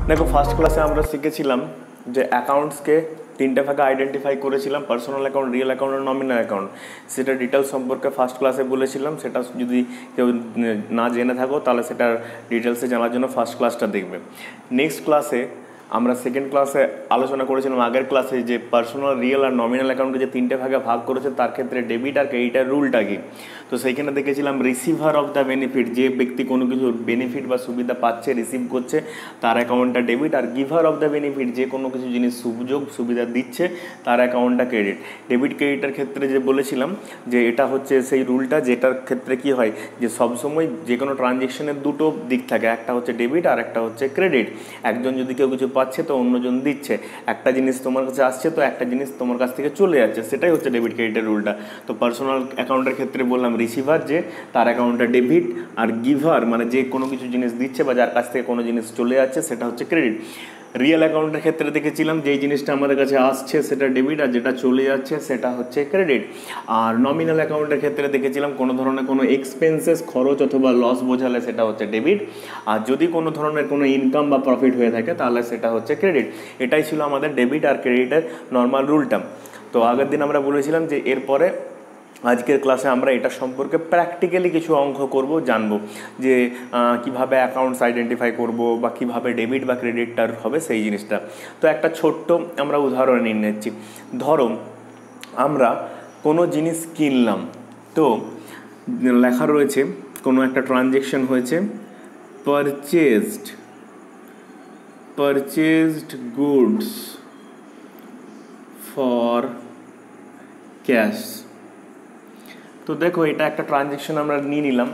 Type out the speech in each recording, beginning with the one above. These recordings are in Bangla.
देखो फार्स्ट क्लासे আমরা শিখেছিলাম যে অ্যাকাউন্টসকে তিনটা ভাগে আইডেন্টিফাই করেছিলাম, পার্সোনাল অ্যাকাউন্ট, রিয়েল অ্যাকাউন্ট আর নমিনাল অ্যাকাউন্ট। সেটা ডিটেলস সম্পর্কে ফার্স্ট ক্লাসে বলেছিলাম। সেটা যদি কেউ না জেনে থাকো তাহলে সেটার ডিটেলসে জানার জন্য ফার্স্ট ক্লাসটা দেখবে। নেক্সট ক্লাসে আমরা সেকেন্ড ক্লাসে আলোচনা করেছিলাম আগের ক্লাসে যে পার্সোনাল, রিয়েল আর নমিনাল অ্যাকাউন্টকে যে তিনটে ভাগে ভাগ করেছে তার ক্ষেত্রে ডেবিট আর ক্রেডিটের রুলটা কি। তো সেইখানে দেখেছিলাম রিসিভার অফ দ্য বেনিফিট, যে ব্যক্তি কোনো কিছু বেনিফিট বা সুবিধা পাচ্ছে, রিসিভ করছে, তার অ্যাকাউন্টটা ডেবিট। আর গিভার অফ দ্য বেনিফিট, যে কোনো কিছু জিনিস সুযোগ সুবিধা দিচ্ছে, তার অ্যাকাউন্টটা ক্রেডিট। ডেবিট ক্রেডিটের ক্ষেত্রে যে বলেছিলাম যে এটা হচ্ছে সেই রুলটা যেটার ক্ষেত্রে কি হয় যে সবসময় যে কোনো ট্রানজ্যাকশনের দুটো দিক থাকে, একটা হচ্ছে ডেবিট আর একটা হচ্ছে ক্রেডিট। একজন যদি কেউ কিছু পাচ্ছে তো অন্যজন দিচ্ছে, একটা জিনিস তোমার কাছে আসছে তো একটা জিনিস তোমার কাছ থেকে চলে যাচ্ছে, সেটাই হচ্ছে ডেবিট ক্রেডিটের রুলটা। তো পার্সোনাল অ্যাকাউন্টের ক্ষেত্রে বললাম রিসিভার, যে তার অ্যাকাউন্টটা ডেবিট, আর গিভার মানে যে কোনো কিছু জিনিস দিচ্ছে বা যার কাছ থেকে কোনো জিনিস চলে যাচ্ছে সেটা হচ্ছে ক্রেডিট। রিয়েল অ্যাকাউন্টের ক্ষেত্রে দেখেছিলাম যেই জিনিসটা আমাদের কাছে আসছে সেটা ডেবিট আর যেটা চলে যাচ্ছে সেটা হচ্ছে ক্রেডিট। আর নমিনাল অ্যাকাউন্টের ক্ষেত্রে দেখেছিলাম কোনো ধরনের কোনো এক্সপেন্সেস, খরচ অথবা লস বোঝালে সেটা হচ্ছে ডেবিট, আর যদি কোনো ধরনের কোনো ইনকাম বা প্রফিট হয়ে থাকে তাহলে সেটা হচ্ছে ক্রেডিট। এটাই ছিল আমাদের ডেবিট আর ক্রেডিটের নর্মাল রুলটা। তো আগের দিন আমরা বলেছিলাম যে এরপরে আজকের ক্লাসে আমরা এটা সম্পর্কে প্র্যাকটিক্যালি কিছু অঙ্ক করব, জানবো যে কিভাবে অ্যাকাউন্টস আইডেন্টিফাই করব বা কিভাবে ডেবিট বা ক্রেডিটটার হবে সেই জিনিসটা। তো একটা ছোট্ট আমরা উদাহরণ নিয়ে নিচ্ছি। ধরো আমরা কোনো জিনিস কিনলাম, তো লেখা রয়েছে কোনো একটা ট্রানজ্যাকশন হয়েছে, পারচেজড গুডস ফর ক্যাশ। তো দেখো এটা একটা ট্রানজ্যাকশন আমরা নিয়ে নিলাম,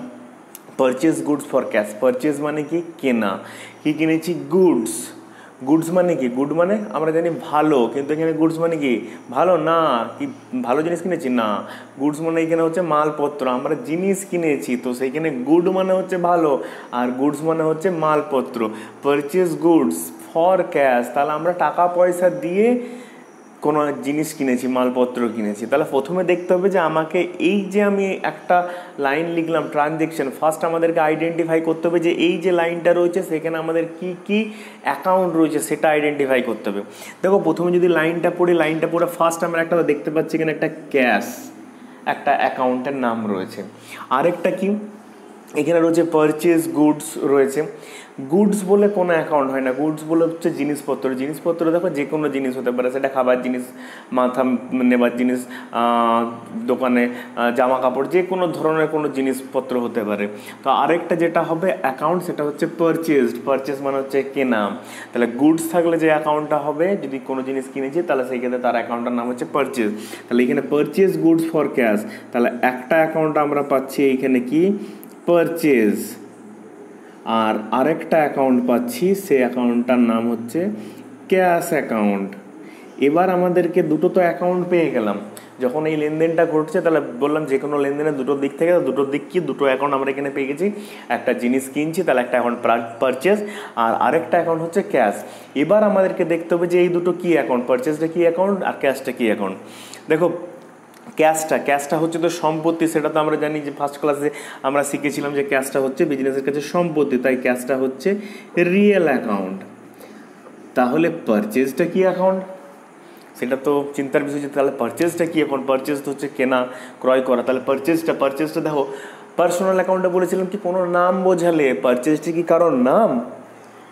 purchase goods for cash. Purchase মানে কি? কেনা। কি কিনেছি? গুডস। গুডস মানে কি? গুড মানে আমরা জানি ভালো, কিন্তু এখানে গুডস মানে কি? ভালো না। কি ভালো জিনিস কিনেছি না, গুডস মানে এখানে হচ্ছে মালপত্র, আমরা জিনিস কিনেছি, তো সেইখানে গুড মানে হচ্ছে ভালো আর গুডস মানে হচ্ছে মালপত্র। পারচেজ গুডস ফর ক্যাশ, তাহলে আমরা টাকা পয়সা দিয়ে কোনো জিনিস কিনেছি, মালপত্র কিনেছি। তাহলে প্রথমে দেখতে হবে যে আমাকে এই যে আমি একটা লাইন লিখলাম ট্রানজ্যাকশন, ফার্স্ট আমাদেরকে আইডেন্টিফাই করতে হবে যে এই যে লাইনটা রয়েছে সেখানে আমাদের কি কি অ্যাকাউন্ট রয়েছে সেটা আইডেন্টিফাই করতে হবে। দেখো প্রথমে যদি লাইনটা পড়ে ফার্স্ট আমরা একটা দেখতে পাচ্ছি এখানে একটা ক্যাশ, একটা অ্যাকাউন্টের নাম রয়েছে। আরেকটা কি এখানে রয়েছে পারচেজ গুডস রয়েছে। গুডস বলে কোনো অ্যাকাউন্ট হয় না, গুডস বলে হচ্ছে জিনিসপত্র। জিনিসপত্র দেখো যে কোনো জিনিস হতে পারে, সেটা খাবার জিনিস, মাথা নেবার জিনিস, দোকানে জামা কাপড়, যে কোনো ধরনের কোনো জিনিসপত্র হতে পারে। তো আরেকটা যেটা হবে অ্যাকাউন্ট, সেটা হচ্ছে পারচেজড। পারচেজ মানে হচ্ছে কেনা। তাহলে গুডস থাকলে যে অ্যাকাউন্টটা হবে, যদি কোনো জিনিস কিনেছি তাহলে সেই ক্ষেত্রে তার অ্যাকাউন্টটার নাম হচ্ছে পারচেজ। তাহলে এখানে পারচেজ গুডস ফর ক্যাশ, তাহলে একটা অ্যাকাউন্ট আমরা পাচ্ছি এইখানে কি? পারচেজ। আর আরেকটা অ্যাকাউন্ট পাচ্ছি, সেই অ্যাকাউন্টটার নাম হচ্ছে ক্যাশ অ্যাকাউন্ট। এবার আমাদেরকে দুটো তো অ্যাকাউন্ট পেয়ে গেলাম, যখন এই লেনদেনটা ঘটছে তাহলে বললাম যে কোনো লেনদেনের দুটো দিক থেকে, দুটো দিক কি দুটো অ্যাকাউন্ট আমরা এখানে পেয়ে গেছি। একটা জিনিস কিনছি তাহলে একটা অ্যাকাউন্ট পারচেজ, আর আরেকটা অ্যাকাউন্ট হচ্ছে ক্যাশ। এবার আমাদেরকে দেখতে হবে যে এই দুটো কি অ্যাকাউন্ট, পারচেজটা কি অ্যাকাউন্ট আর ক্যাশটা কি অ্যাকাউন্ট। দেখো ক্যাশটা হচ্ছে তো সম্পত্তি, সেটা তো আমরা জানি যে ফার্স্ট ক্লাসে আমরা শিখেছিলাম যে ক্যাশটা হচ্ছে বিজনেসের কাছে সম্পত্তি, তাই ক্যাশটা হচ্ছে রিয়েল অ্যাকাউন্ট। তাহলে পারচেজটা কি অ্যাকাউন্ট, সেটা তো চিন্তার বিষয় যে তাহলে পারচেজটা কি অ্যাকাউন্ট। পারচেজ তো হচ্ছে কেনা, ক্রয় করা। তাহলে পারচেজটা দেখো পার্সোনাল অ্যাকাউন্টে বলেছিলাম কি কোনো নাম বোঝালে, পারচেজটা কি কারোর নাম?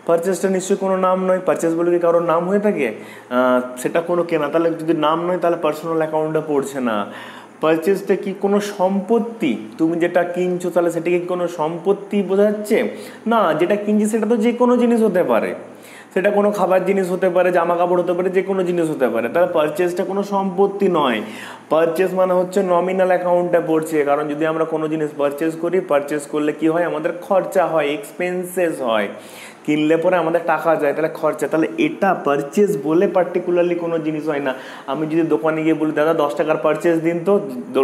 পারচেজটা নিশ্চয়ই কোনো নাম নয়। পারচেজ বলে কি কারোর নাম হয়ে থাকে? সেটা কোনো কেনা, তাহলে যদি নাম নয় তাহলে পার্সোনাল অ্যাকাউন্টটা পড়ছে না। পারচেজটা কি কোনো সম্পত্তি? তুমি যেটা কিনছো তাহলে সেটাকে কি কোনো সম্পত্তি বোঝাচ্ছে? না, যেটা কিনছি সেটা তো যে কোনো জিনিস হতে পারে, সেটা কোনো খাবার জিনিস হতে পারে, জামা কাপড় হতে পারে, যে কোনো জিনিস হতে পারে। তাহলে পারচেজটা কোনো সম্পত্তি নয়। পারচেজ মানে হচ্ছে নমিনাল অ্যাকাউন্টটা পড়ছে, কারণ যদি আমরা কোনো জিনিস পারচেজ করি, পারচেজ করলে কি হয়, আমাদের খরচা হয়, এক্সপেন্সেস হয়। কিনলে পরে আমাদের টাকা যায়, তাহলে খরচা। তাহলে এটা পারচেজ বলে পার্টিকুলারলি কোনো জিনিস হয় না। আমি যদি দোকানে গিয়ে বলি দাদা 10 টাকার পারচেজ দিন, তো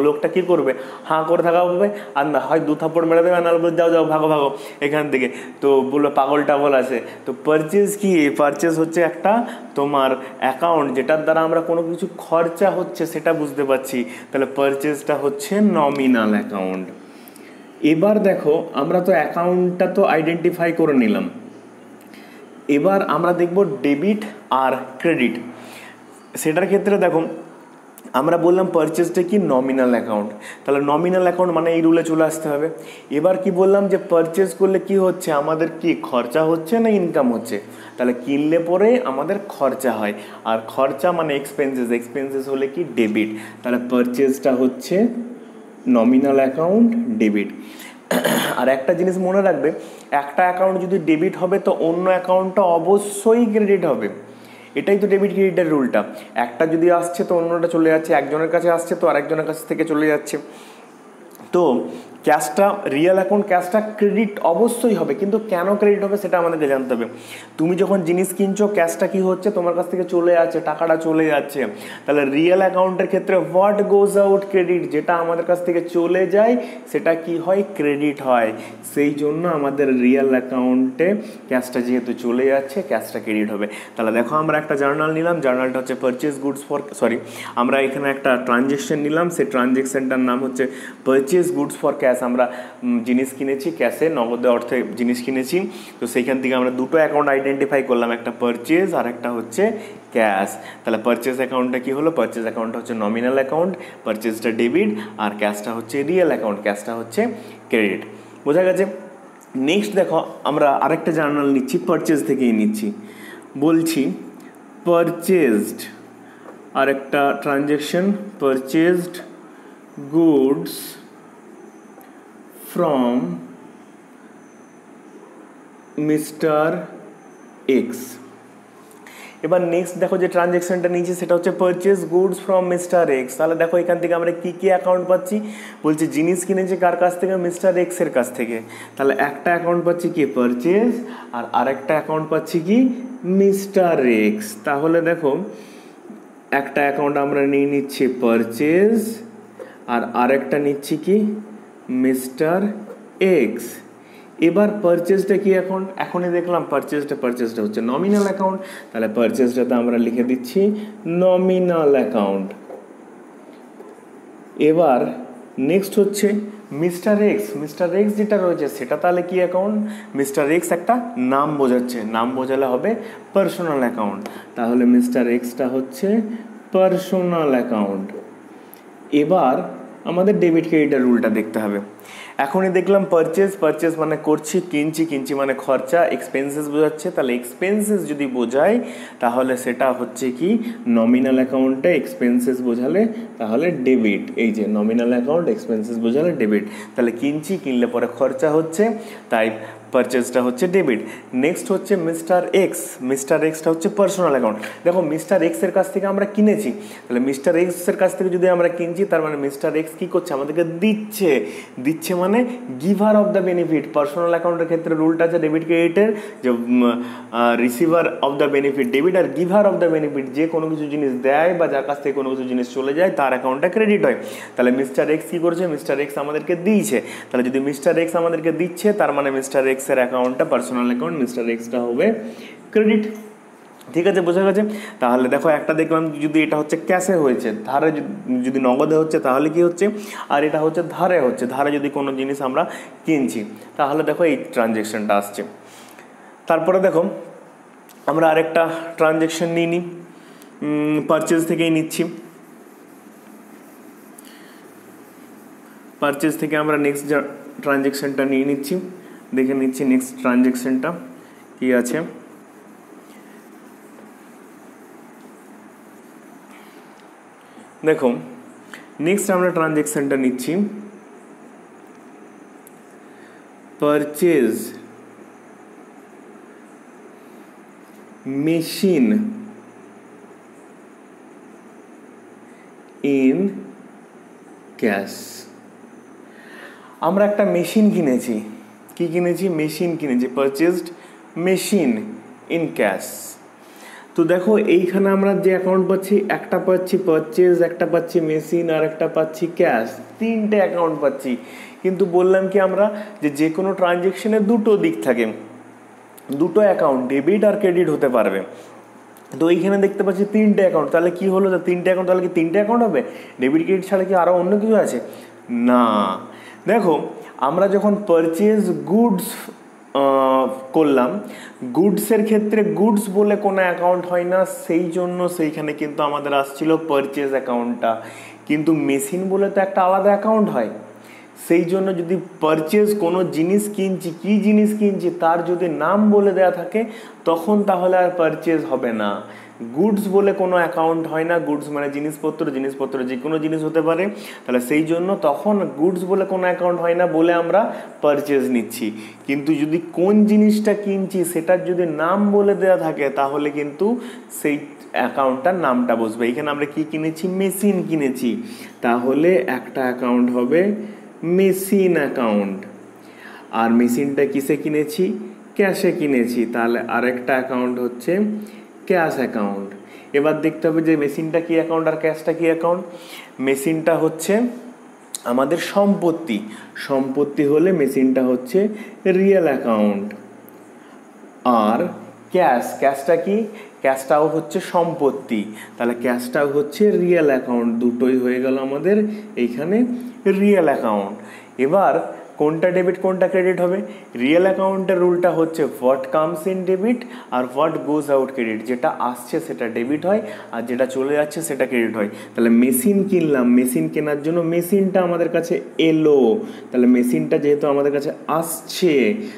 লোকটা কী করবে? হাঁ করে থাকা হবে, আর না হয় 2 থাপ্পড় মেরে দেবে, নাহলে বলে যাও যাও ভাগো ভাগো এখান থেকে, তো বললো পাগল টাগল আছে। তো পারচেজ কি? পারচেজ হচ্ছে একটা তোমার অ্যাকাউন্ট যেটার দ্বারা আমরা কোনো কিছু খরচা হচ্ছে সেটা বুঝতে পারছি। তাহলে পারচেজটা হচ্ছে নমিনাল অ্যাকাউন্ট। এবার দেখো আমরা তো অ্যাকাউন্টটা তো আইডেন্টিফাই করে নিলাম, এবার আমরা দেখব ডেবিট আর ক্রেডিট। সেটার ক্ষেত্রে দেখো আমরা বললাম পারচেজটা কি নমিনাল অ্যাকাউন্ট, তাহলে নমিনাল অ্যাকাউন্ট মানে এই রুলে চলে আসতে হবে। এবার কি বললাম যে পারচেজ করলে কি হচ্ছে, আমাদের কি খরচা হচ্ছে না ইনকাম হচ্ছে, তাহলে কিনলে পরে আমাদের খরচা হয়, আর খরচা মানে এক্সপেন্সেস, এক্সপেন্সেস হলে কি ডেবিট, তাহলে পারচেজটা হচ্ছে নমিনাল অ্যাকাউন্ট ডেবিট। আর একটা জিনিস মনে রাখবে, একটা অ্যাকাউন্ট যদি ডেবিট হবে তো অন্য অ্যাকাউন্টটা অবশ্যই ক্রেডিট হবে, এটাই তো ডেবিট ক্রেডিটের রুলটা। একটা যদি আসছে তো অন্যটা চলে যাচ্ছে, একজনের কাছে আসছে তো আরেকজনের কাছ থেকে চলে যাচ্ছে। তো ক্যাশটা রিয়েল অ্যাকাউন্ট ক্যাশটা ক্রেডিট অবশ্যই হবে, কিন্তু কেন ক্রেডিট হবে সেটা আমাদেরকে জানতে হবে। তুমি যখন জিনিস কিনছো ক্যাশটা কি হচ্ছে, তোমার কাছ থেকে চলে যাচ্ছে, টাকাটা চলে যাচ্ছে, তাহলে রিয়েল অ্যাকাউন্টের ক্ষেত্রে হোয়াট গোজ আউট ক্রেডিট, যেটা আমাদের কাছ থেকে চলে যায় সেটা কি হয়, ক্রেডিট হয়। সেই জন্য আমাদের রিয়েল অ্যাকাউন্টে ক্যাশটা যেহেতু চলে যাচ্ছে ক্যাশটা ক্রেডিট হবে। তাহলে দেখো আমরা একটা জার্নাল নিলাম, জার্নালটা হচ্ছে পারচেজ গুডস ফর আমরা এখানে একটা ট্রানজ্যাকশন নিলাম, সেই ট্রানজ্যাকশনটার নাম হচ্ছে পারচেজ গুডস ফর ক্যাশ। আমরা জিনিস কিনেছি ক্যাশে, নগদে অর্থে জিনিস কিনেছি, তো সেইখান থেকে আমরা দুটো অ্যাকাউন্ট আইডেন্টিফাই করলাম, একটা পারচেজ আর একটা হচ্ছে ক্যাশ। তাহলে পারচেজ অ্যাকাউন্টটা কি হলো, পারচেজ অ্যাকাউন্টটা হচ্ছে নমিনাল অ্যাকাউন্ট, পারচেজটা ডেবিট, আর ক্যাশটা হচ্ছে রিয়েল অ্যাকাউন্ট, ক্যাশটা হচ্ছে ক্রেডিট। বোঝা গেছে? নেক্সট দেখো আমরা আরেকটা জার্নাল নিচ্ছি, পারচেজ থেকেই নিচ্ছি, বলছি পারচেজড আরেকটা transaction, purchased goods from mister x. এবার নেক্সট দেখো যে ট্রানজ্যাকশনটা নিয়েছি সেটা হচ্ছে purchase goods from mister x. তাহলে দেখো এখান থেকে আমরা কী কী অ্যাকাউন্ট পাচ্ছি, বলছি জিনিস কিনেছি কার কাছ থেকে, মিস্টার এক্সের কাছ থেকে, তাহলে একটা অ্যাকাউন্ট পাচ্ছি কি পারচেজ, আর আরেকটা অ্যাকাউন্ট পাচ্ছি কি মিস্টার এক্স। তাহলে দেখো একটা অ্যাকাউন্ট আমরা নিয়ে নিচ্ছি পারচেজ, আর আরেকটা নিচ্ছি কি মিস্টার এক্স। এবার পারচেজটা কি অ্যাকাউন্ট, এখনই দেখলাম পারচেজটা হচ্ছে নমিনাল অ্যাকাউন্ট, তাহলে পারচেজটাতে আমরা লিখে দিচ্ছি নমিনাল অ্যাকাউন্ট। এবার নেক্সট হচ্ছে মিস্টার এক্স যেটা রয়েছে সেটা তাহলে কি অ্যাকাউন্ট, মিস্টার এক্স একটা নাম বোঝাচ্ছে, নাম বোঝালে হবে পার্সোনাল অ্যাকাউন্ট, তাহলে মিস্টার এক্সটা হচ্ছে পার্সোনাল অ্যাকাউন্ট। এবার আমাদের ডেবিট ক্রেডিটের রুলটা দেখতে হবে। এখনই দেখলাম পারচেজ মানে করছি, কিনছি মানে খরচা, এক্সপেন্সেস বোঝাচ্ছে, তাহলে এক্সপেন্সেস যদি বোঝায় তাহলে সেটা হচ্ছে কি নমিনাল অ্যাকাউন্টে এক্সপেন্সেস বোঝালে তাহলে ডেবিট, এই যে নমিনাল অ্যাকাউন্ট এক্সপেন্সেস বোঝালে ডেবিট, তাহলে কিনলে পরে খরচা হচ্ছে, তাই পারচেজটা হচ্ছে ডেবিট। নেক্সট হচ্ছে মিস্টার এক্সটা হচ্ছে পার্সোনাল অ্যাকাউন্ট। দেখো মিস্টার এক্সের কাছ থেকে আমরা কিনেছি, তাহলে মিস্টার এক্সের কাছ থেকে যদি আমরা কিনছি তার মানে মিস্টার এক্স কী করছে, আমাদেরকে দিচ্ছে মানে giver of the benefit. Personal অ্যাকাউন্টের ক্ষেত্রে রুলটা আছে ডেবিট ক্রেডিটের, যে receiver of the benefit debit, আর গিভার অফ দ্য বেনিফিট যে কোনো কিছু জিনিস দেয় বা যার কাছ থেকে কোনো কিছু জিনিস চলে যায় তার অ্যাকাউন্টটা ক্রেডিট হয়। তাহলে মিস্টার এক্স কী করছে, মিস্টার এক্স আমাদেরকে দিয়েছে, তাহলে যদি মিস্টার এক্স আমাদেরকে দিচ্ছে তার মানে মিস্টার এক্সের অ্যাকাউন্টটা পার্সোনাল অ্যাকাউন্ট, মিস্টার এক্সটা হবে ক্রেডিট। ঠিক আছে, বোঝা গেছে? তাহলে দেখো একটা দেখলাম যদি এটা হচ্ছে ক্যাশে হয়েছে, ধারে যদি নগদে হচ্ছে তাহলে কি হচ্ছে, আর এটা হচ্ছে ধারে হচ্ছে, ধারে যদি কোনো জিনিস আমরা কিনছি তাহলে দেখো এই ট্রানজ্যাকশনটা আসছে। তারপরে দেখো আমরা আরেকটা ট্রানজ্যাকশন নিই, পারচেজ থেকেই নিচ্ছি, পারচেজ থেকে আমরা নেক্সট ট্রানজ্যাকশনটা নিয়ে নিচ্ছি, দেখে নিচ্ছি নেক্সট ট্রানজ্যাকশনটা কি আছে। দেখো নেক্সট আমরা ট্রানজ্যাকশনটা নিচ্ছি পারচেজ মেশিন ইন ক্যাশ। আমরা একটা মেশিন কিনেছি, কি কিনেছি, মেশিন কিনেছি, পারচেজড মেশিন ইন ক্যাশ। তো দেখো এইখানে আমরা যে অ্যাকাউন্ট পাচ্ছি, একটা পাচ্ছি পারচেজ, একটা পাচ্ছি মেশিন, আর একটা পাচ্ছি ক্যাশ, তিনটে অ্যাকাউন্ট পাচ্ছি। কিন্তু বললাম কি আমরা যে কোনো ট্রানজ্যাকশনে দুটো দিক থাকে, দুটো অ্যাকাউন্ট ডেবিট আর ক্রেডিট হতে পারবে। তো এইখানে দেখতে পাচ্ছি তিনটে অ্যাকাউন্ট, তাহলে কি হলো, তিনটে অ্যাকাউন্ট, তাহলে কি তিনটে অ্যাকাউন্ট হবে, ডেবিট ক্রেডিট ছাড়া কি আরও অন্য কিছু আছে? না, দেখো আমরা যখন পারচেজ গুডস করলাম। গুডসের ক্ষেত্রে গুডস বলে কোনো অ্যাকাউন্ট হয় না, সেই জন্য সেইখানে কিন্তু আমাদের আসছিল পারচেজ অ্যাকাউন্টটা। কিন্তু মেশিন বলে তো একটা আলাদা অ্যাকাউন্ট হয়, সেই জন্য যদি পারচেজ কোনো জিনিস কিনছি, কী জিনিস কিনছি তার যদি নাম বলে দেওয়া থাকে তখন তাহলে আর পারচেজ হবে না। গুডস বলে কোনো অ্যাকাউন্ট হয় না, গুডস মানে জিনিসপত্র, জিনিসপত্র যে কোনো জিনিস হতে পারে, তাহলে সেই জন্য তখন গুডস বলে কোনো অ্যাকাউন্ট হয় না বলে আমরা পারচেজ নিচ্ছি। কিন্তু যদি কোন জিনিসটা কিনছি সেটার যদি নাম বলে দেওয়া থাকে তাহলে কিন্তু সেই অ্যাকাউন্টটার নামটা বসবে। এখানে আমরা কি কিনেছি? মেশিন কিনেছি, তাহলে একটা অ্যাকাউন্ট হবে মেশিন অ্যাকাউন্ট। আর মেশিনটা কিসে কিনেছি? ক্যাশে কিনেছি, তাহলে আরেকটা অ্যাকাউন্ট হচ্ছে ক্যাশ অ্যাকাউন্ট। এবার দেখতে হবে যে মেশিনটা কি অ্যাকাউন্ট আর ক্যাশটা কি অ্যাকাউন্ট। মেশিনটা হচ্ছে আমাদের সম্পত্তি, সম্পত্তি হলে মেশিনটা হচ্ছে রিয়েল অ্যাকাউন্ট। আর ক্যাশটা কি? ক্যাশটাও হচ্ছে সম্পত্তি, তাহলে ক্যাশটাও হচ্ছে রিয়েল অ্যাকাউন্ট। দুটোই হয়ে গেল আমাদের এইখানে রিয়েল অ্যাকাউন্ট। এবার কোনটা ডেবিট কোনটা ক্রেডিট হবে? রিয়েল অ্যাকাউন্টের রুলটা হচ্ছে হোয়াট কামস ইন ডেবিট আর হোয়াট গোজ আউট ক্রেডিট। যেটা আসছে সেটা ডেবিট হয় আর যেটা চলে যাচ্ছে সেটা ক্রেডিট হয়। তাহলে মেশিন কিনলাম, মেশিন কেনার জন্য মেশিনটা আমাদের কাছে এলো, তাহলে মেশিনটা যেহেতু আমাদের কাছে আসছে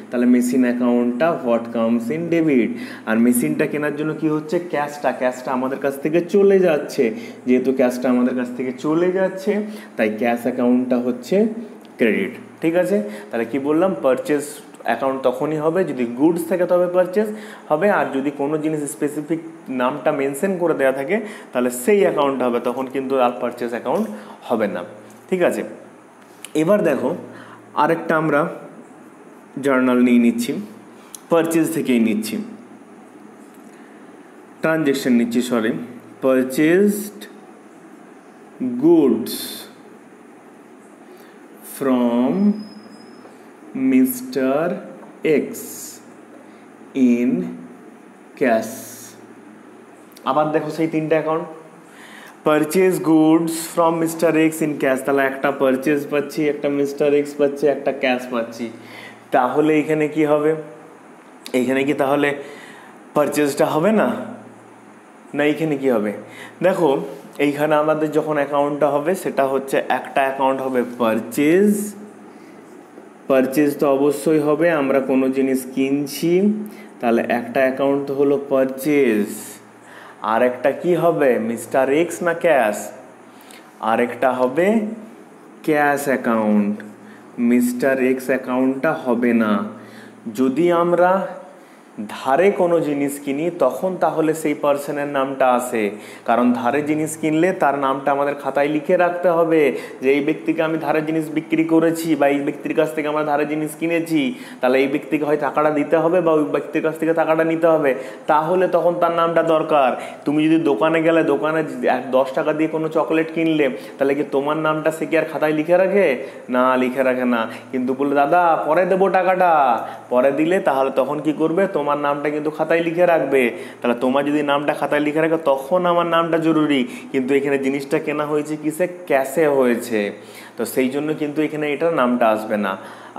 তাহলে মেশিন অ্যাকাউন্টটা হোয়াট কামস ইন ডেবিট। আর মেশিনটা কেনার জন্য কি হচ্ছে? ক্যাশটা আমাদের কাছ থেকে চলে যাচ্ছে, যেহেতু ক্যাশটা আমাদের কাছ থেকে চলে যাচ্ছে তাই ক্যাশ অ্যাকাউন্টটা হচ্ছে ক্রেডিট। ঠিক আছে, তাহলে কি বললাম? পারচেজ অ্যাকাউন্ট তখনই হবে যদি গুডস থাকে তবে পারচেজ হবে, আর যদি কোনো জিনিস স্পেসিফিক নামটা মেনশন করে দেওয়া থাকে তাহলে সেই অ্যাকাউন্ট হবে, তখন কিন্তু আর পারচেজ অ্যাকাউন্ট হবে না। ঠিক আছে, এবার দেখো আরেকটা আমরা জার্নাল নিয়ে নিচ্ছি, পারচেজ থেকেই নিচ্ছি, ট্রানজ্যাকশন নিচ্ছি, purchased goods from Mr. X in cash। আবার দেখো সেই তিনটা account, purchase goods from mister x in cash, তাহলে একটা পারচেজ পাচ্ছি, একটা মিস্টার এক্স পাচ্ছি, একটা ক্যাশ পাচ্ছি। তাহলে এখানে কি হবে? এইখানে কি তাহলে পারচেজটা হবে না? না, এইখানে কি হবে? দেখো এইখানে আমাদের যখন অ্যাকাউন্টটা হবে সেটা হচ্ছে একটা অ্যাকাউন্ট হবে পারচেজ তো অবশ্যই হবে, আমরা কোনো জিনিস কিনছি, তাহলে একটা অ্যাকাউন্ট তো হলো পারচেজ। আর একটা কি হবে? মিস্টার এক্স না ক্যাশ? আর একটা হবে ক্যাশ অ্যাকাউন্ট, মিস্টার এক্স অ্যাকাউন্টটা হবে না। যদি আমরা ধারে কোনো জিনিস কিনি তখন তাহলে সেই পার্সনের নামটা আসে, কারণ ধারে জিনিস কিনলে তার নামটা আমাদের খাতায় লিখে রাখতে হবে যে এই ব্যক্তিকে আমি ধারে জিনিস বিক্রি করেছি বা এই ব্যক্তির কাছ থেকে আমরা ধারে জিনিস কিনেছি, তাহলে এই ব্যক্তিকে হয় টাকাটা দিতে হবে বা ওই ব্যক্তির কাছ থেকে টাকাটা নিতে হবে, তাহলে তখন তার নামটা দরকার। তুমি যদি দোকানে গেলে, দোকানে 10 টাকা দিয়ে কোনো চকলেট কিনলে, তাহলে কি তোমার নামটা সে কি আর খাতায় লিখে রাখে? না, লিখে রাখে না। কিন্তু বললে দাদা পরে দেবো টাকাটা, পরে দিলে তাহলে তখন কি করবে? তোমার নামটা কিন্তু খাতায় লিখে রাখবে। তাহলে তোমার যদি নামটা খাতায় লিখে রাখে তখন আমার নামটা জরুরি, কিন্তু এখানে জিনিসটা কেনা হয়েছে কিসে? ক্যাশে হয়েছে, তো সেই জন্য কিন্তু এখানে এটার নামটা আসবে না।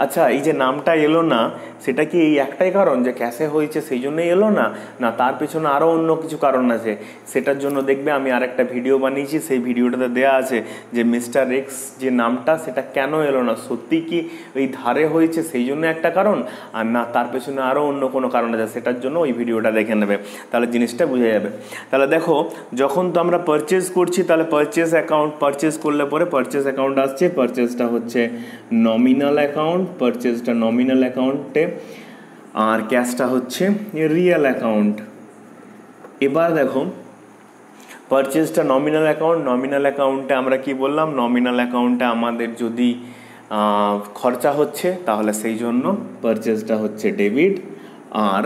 আচ্ছা, এই যে নামটা এলো না সেটা কি এই একটাই কারণ যে ক্যাশে হয়েছে সেই জন্যই এলো না? না, তার পেছনে আরও অন্য কিছু কারণ আছে। সেটার জন্য দেখবে আমি আরেকটা ভিডিও বানিয়েছি, সেই ভিডিওটাতে দেওয়া আছে যে মিস্টার এক্স যে নামটা সেটা কেন এলো না। সত্যি কি ওই ধারে হয়েছে সেই জন্য একটা কারণ, আর না তার পেছনে আরও অন্য কোনো কারণ আছে, সেটার জন্য ওই ভিডিওটা দেখে নেবে, তাহলে জিনিসটা বুঝে যাবে। তাহলে দেখো যখন তো আমরা পারচেজ করছি তাহলে পারচেজ অ্যাকাউন্ট, পারচেজ করলে পরে পারচেজ অ্যাকাউন্ট আসছে, পারচেজটা হচ্ছে নমিনাল অ্যাকাউন্ট, পারচেজটা নমিনাল অ্যাকাউন্টে, আর ক্যাশটা হচ্ছে রিয়েল অ্যাকাউন্ট। এবার দেখো পারচেজটা নমিনাল অ্যাকাউন্ট, নমিনাল অ্যাকাউন্টে আমরা কি বললাম? নমিনাল অ্যাকাউন্টে আমাদের যদি খরচা হচ্ছে তাহলে সেই জন্য পারচেজটা হচ্ছে ডেবিট, আর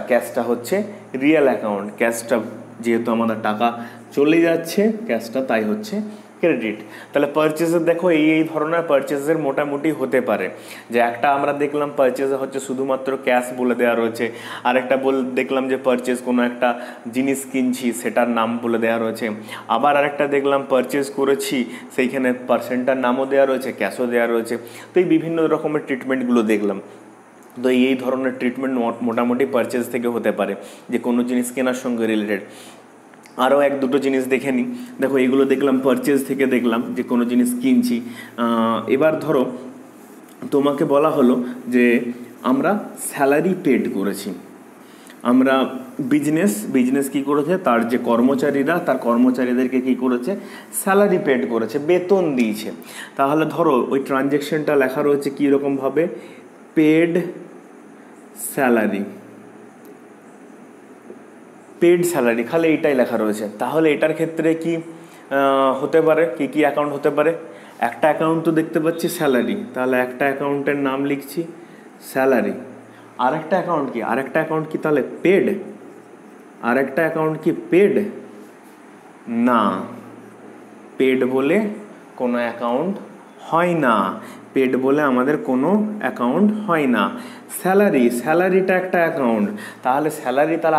ক্যাশটা হচ্ছে রিয়েল অ্যাকাউন্ট। ক্যাশটা যেহেতু আমাদের টাকা চলে যাচ্ছে ক্যাশটা, তাই হচ্ছে ক্রেডিট। তাহলে পারচেজের দেখো এই ধরনের পারচেজের মোটামুটি হতে পারে, যে একটা আমরা দেখলাম পারচেজে হচ্ছে শুধুমাত্র ক্যাশ বলে দেওয়া রয়েছে, আরেকটা দেখলাম যে পারচেজ কোনো একটা জিনিস কিনছি সেটার নাম বলে দেওয়া রয়েছে, আবার আরেকটা দেখলাম পারচেজ করেছি সেইখানে পার্সেন্টটার নামও দেওয়া রয়েছে, ক্যাশও দেওয়া রয়েছে। তো এই বিভিন্ন রকমের ট্রিটমেন্টগুলো দেখলাম। তো এই ধরনের ট্রিটমেন্ট মোটামুটি পারচেজ থেকে হতে পারে, যে কোনো জিনিস কেনার সঙ্গে রিলেটেড। আরও এক দুটো জিনিস দেখে নিই। দেখো এগুলো দেখলাম পারচেজ থেকে, দেখলাম যে কোনো জিনিস কিনছি। এবার ধরো তোমাকে বলা হলো যে আমরা স্যালারি পেড করেছি, আমরা বিজনেস কি করেছে, তার যে কর্মচারীরা, তার কর্মচারীদেরকে কি করেছে, স্যালারি পেড করেছে, বেতন দিয়েছে। তাহলে ধরো ওই ট্রানজ্যাকশনটা লেখা রয়েছে কীরকমভাবে, পেড স্যালারি, খালি এইটাই লেখা রয়েছে। তাহলে এটার ক্ষেত্রে কি হতে পারে, কি কি অ্যাকাউন্ট হতে পারে? একটা অ্যাকাউন্ট তো দেখতে পাচ্ছি স্যালারি, তাহলে একটা অ্যাকাউন্টের নাম লিখছি স্যালারি। আরেকটা অ্যাকাউন্ট কি তাহলে পেড? আরেকটা অ্যাকাউন্ট কি পেড? না, পেড বলে কোনো অ্যাকাউন্ট হয় না, পেড বলে আমাদের কোনো অ্যাকাউন্ট হয় না। স্যালারিটা একটা অ্যাকাউন্ট, তাহলে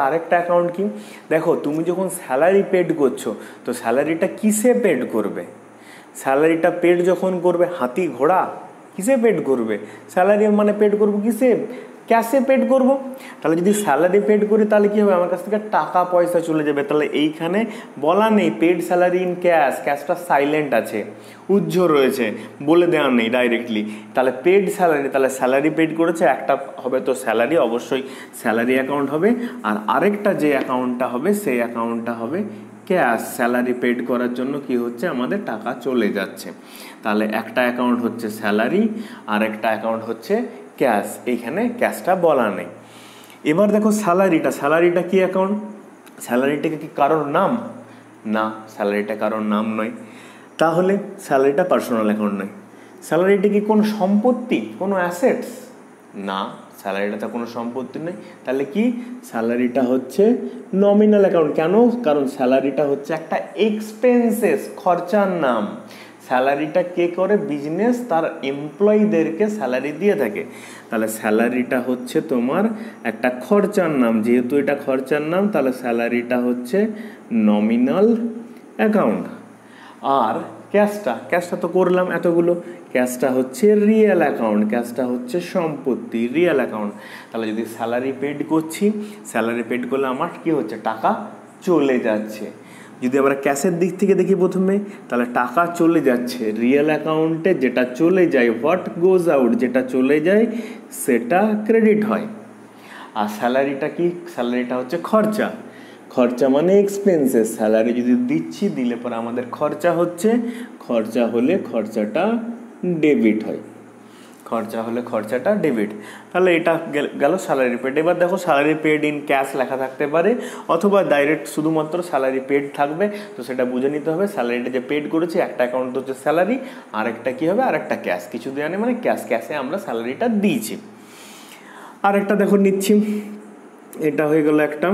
আরেকটা অ্যাকাউন্ট কি? দেখো তুমি যখন স্যালারি পেড করছো, তো স্যালারিটা কিসে পেড করবে? স্যালারিটা পেড যখন করবে, হাতি ঘোড়া কিসে পেড করবে? স্যালারি মানে পেড করবো কিসে? ক্যাশে পেড করব। তাহলে যদি স্যালারি পেড করি তাহলে কি হবে, আমার কাছ থেকে টাকা পয়সা চলে যাবে। তাহলে এইখানে বলা নেই পেড স্যালারি ইন ক্যাশ, ক্যাশটা সাইলেন্ট আছে, উজ্জ্ব রয়েছে, বলে দেওয়া নেই ডাইরেক্টলি। তাহলে পেড স্যালারি, তাহলে স্যালারি পেড করেছে, একটা হবে তো স্যালারি, অবশ্যই স্যালারি অ্যাকাউন্ট হবে। আর আরেকটা যে অ্যাকাউন্টটা হবে সেই অ্যাকাউন্টটা হবে ক্যাশ। স্যালারি পেড করার জন্য কি হচ্ছে, আমাদের টাকা চলে যাচ্ছে। তাহলে একটা অ্যাকাউন্ট হচ্ছে স্যালারি, আর একটা অ্যাকাউন্ট হচ্ছে ক্যাশ। এইখানে ক্যাশটা বলা নেই। এবার দেখো স্যালারিটা কি অ্যাকাউন্ট? স্যালারিটাকে কি কারোর নাম? না, স্যালারিটা কারোর নাম নয়। তাহলে স্যালারিটা পার্সোনাল অ্যাকাউন্ট নয়। স্যালারিটা কি কোনো সম্পত্তি, কোনো অ্যাসেটস? না, স্যালারিটা তো কোনো সম্পত্তি নেই। তাহলে কি, স্যালারিটা হচ্ছে নমিনাল অ্যাকাউন্ট। কেন? কারণ স্যালারিটা হচ্ছে একটা এক্সপেন্সেস, খরচার নাম। স্যালারিটা কে করে? বিজনেস তার এমপ্লয়ীদেরকে স্যালারি দিয়ে থাকে। তাহলে স্যালারিটা হচ্ছে তোমার একটা খরচার নাম, যেহেতু এটা খরচার নাম, তাহলে স্যালারিটা হচ্ছে নমিনাল অ্যাকাউন্ট। আর ক্যাশটা তো করলাম এতগুলো, ক্যাশটা হচ্ছে রিয়েল অ্যাকাউন্ট, ক্যাশটা হচ্ছে সম্পত্তি, রিয়েল অ্যাকাউন্ট। তাহলে যদি স্যালারি পেড করছি, স্যালারি পেড করলে আমার কি হচ্ছে, টাকা চলে যাচ্ছে। যদি আমরা ক্যাশের দিক থেকে দেখি প্রথমে, তাহলে টাকা চলে যাচ্ছে রিয়েল অ্যাকাউন্টে, যেটা চলে যায়, হোয়াট গোজ আউট, যেটা চলে যায় সেটা ক্রেডিট হয়। আর স্যালারিটা কি? স্যালারিটা হচ্ছে খরচা মানে এক্সপেন্সেস। স্যালারি যদি দিচ্ছি, দিলে পরে আমাদের খরচা হচ্ছে, খরচা হলে খরচাটা ডেবিট হয়, তাহলে এটা গেল স্যালারি পেড। এবার দেখো স্যালারি পেড ইন ক্যাশ লেখা থাকতে পারে, অথবা ডাইরেক্ট শুধুমাত্র স্যালারি পেড থাকবে। তো সেটা বুঝে নিতে হবে, স্যালারিটা যে পেড করেছি, একটা অ্যাকাউন্ট হচ্ছে স্যালারি, আর একটা কি হবে, আর একটা ক্যাশ। কিছু দেওয়া নেই মানে ক্যাশে আমরা স্যালারিটা দিয়েছি। আর একটা দেখো নিচ্ছি, এটা হয়ে গেল একটা।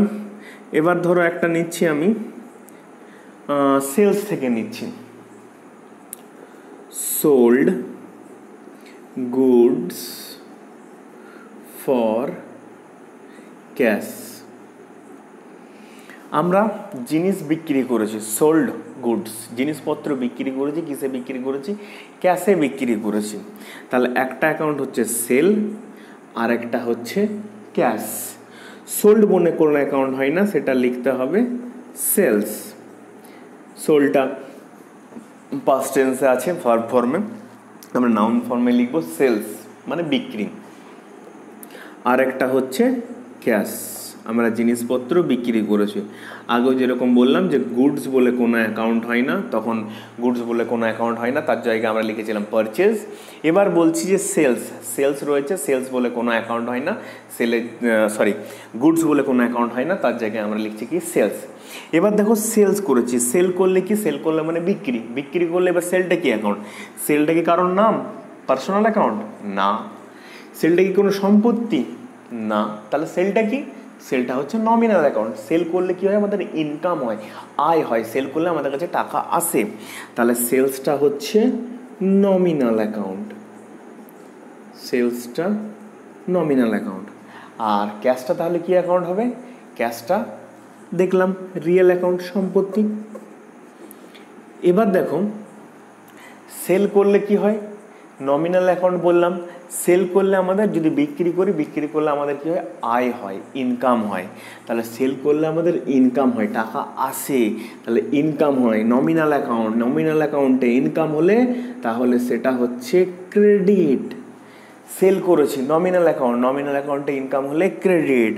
এবার ধরো একটা নিচ্ছি আমি সেলস থেকে নিচ্ছি, সোল্ড গুডস ফর ক্যাশ। আমরা জিনিস বিক্রি করেছি, সোল্ড গুডস, জিনিসপত্র বিক্রি করেছি। কিসে বিক্রি করেছি? ক্যাশে বিক্রি করেছি। তাহলে একটা অ্যাকাউন্ট হচ্ছে সেল, আর একটা হচ্ছে ক্যাশ। সোল্ড বলে কোনো অ্যাকাউন্ট হয় না, সেটা লিখতে হবে সেলস। সোল্ডটা পাস্ট টেন্সে আছে, ভার্ব ফর্মে, আমরা নাউন ফর্মে লিখব সেলস মানে বিক্রি। আর একটা হচ্ছে ক্যাশ, আমরা জিনিসপত্র বিক্রি করেছি। আগেও যেরকম বললাম যে গুডস বলে কোনো অ্যাকাউন্ট হয় না, তখন গুডস বলে কোনো অ্যাকাউন্ট হয় না, তার জায়গায় আমরা লিখেছিলাম পারচেজ। এবার বলছি যে সেলস রয়েছে, সেলস বলে কোনো অ্যাকাউন্ট হয় না, গুডস বলে কোনো অ্যাকাউন্ট হয় না, তার জায়গায় আমরা লিখছি কি সেলস। এবার দেখো সেলস করেছি, সেল করলে কি, সেল করলে মানে বিক্রি করলে এবার সেলটা কি অ্যাকাউন্ট? সেলটা কি কারোর নাম, পার্সোনাল অ্যাকাউন্ট? না। সেলটা কি কোনো সম্পত্তি? না। তাহলে সেলটা কি? সেলটা হচ্ছে নমিনাল অ্যাকাউন্ট। সেল করলে কি হয়, আমাদের ইনকাম হয়, আয় হয়, সেল করলে আমাদের কাছে টাকা আসে। তাহলে সেলসটা হচ্ছে নমিনাল অ্যাকাউন্ট, আর ক্যাশটা তাহলে কি অ্যাকাউন্ট হবে? ক্যাশটা দেখলাম রিয়েল অ্যাকাউন্ট, সম্পত্তি। এবার দেখো সেল করলে কি হয়, নমিনাল অ্যাকাউন্ট বললাম, সেল করলে আমাদের, যদি বিক্রি করি, বিক্রি করলে আমাদের কী হয়, আয় হয়, ইনকাম হয়। তাহলে সেল করলে আমাদের ইনকাম হয়, টাকা আসে, তাহলে ইনকাম হয়। নমিনাল অ্যাকাউন্ট, নমিনাল অ্যাকাউন্টে ইনকাম হলে তাহলে সেটা হচ্ছে ক্রেডিট। সেল করেছি, নমিনাল অ্যাকাউন্ট, নমিনাল অ্যাকাউন্টে ইনকাম হলে ক্রেডিট।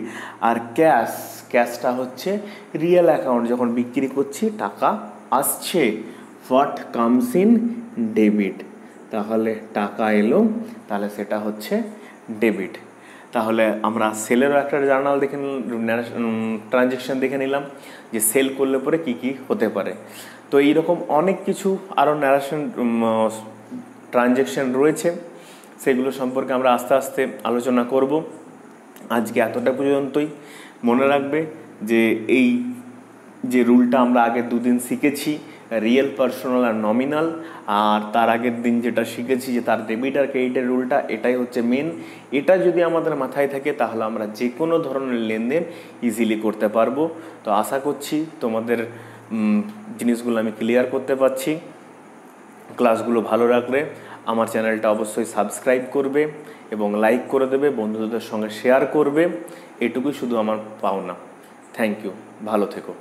আর ক্যাশ, ক্যাশটা হচ্ছে রিয়েল অ্যাকাউন্ট, যখন বিক্রি করছি টাকা আসছে, হোয়াট কামস ইন ডেবিট, তাহলে টাকা এলো, তাহলে সেটা হচ্ছে ডেবিট। তাহলে আমরা সেলেরও একটা জার্নাল দেখে ট্রানজ্যাকশান দেখে নিলাম যে সেল করলে পরে কি কি হতে পারে। তো এইরকম অনেক কিছু আরও ন্যারেশন ট্রানজ্যাকশান রয়েছে, সেগুলো সম্পর্কে আমরা আস্তে আস্তে আলোচনা করব। আজকে এতটা পর্যন্তই। মনে রাখবে যে এই যে রুলটা আমরা আগের দুদিন শিখেছি, রিয়েল, পার্সোনাল আর নমিনাল, আর তার আগের দিন যেটা শিখেছি যে তার ডেবিট আর ক্রেডিটের রুলটা, এটাই হচ্ছে মেন। এটা যদি আমাদের মাথায় থাকে তাহলে আমরা যে কোনো ধরনের লেনদেন ইজিলি করতে পারবো। তো আশা করছি তোমাদের জিনিসগুলো আমি ক্লিয়ার করতে পারছি। ক্লাসগুলো ভালো রাখলে আমার চ্যানেলটা অবশ্যই সাবস্ক্রাইব করবে এবং লাইক করে দেবে, বন্ধুদের সঙ্গে শেয়ার করবে। এটুকুই শুধু আমার পাওনা। থ্যাংক ইউ, ভালো থেকো।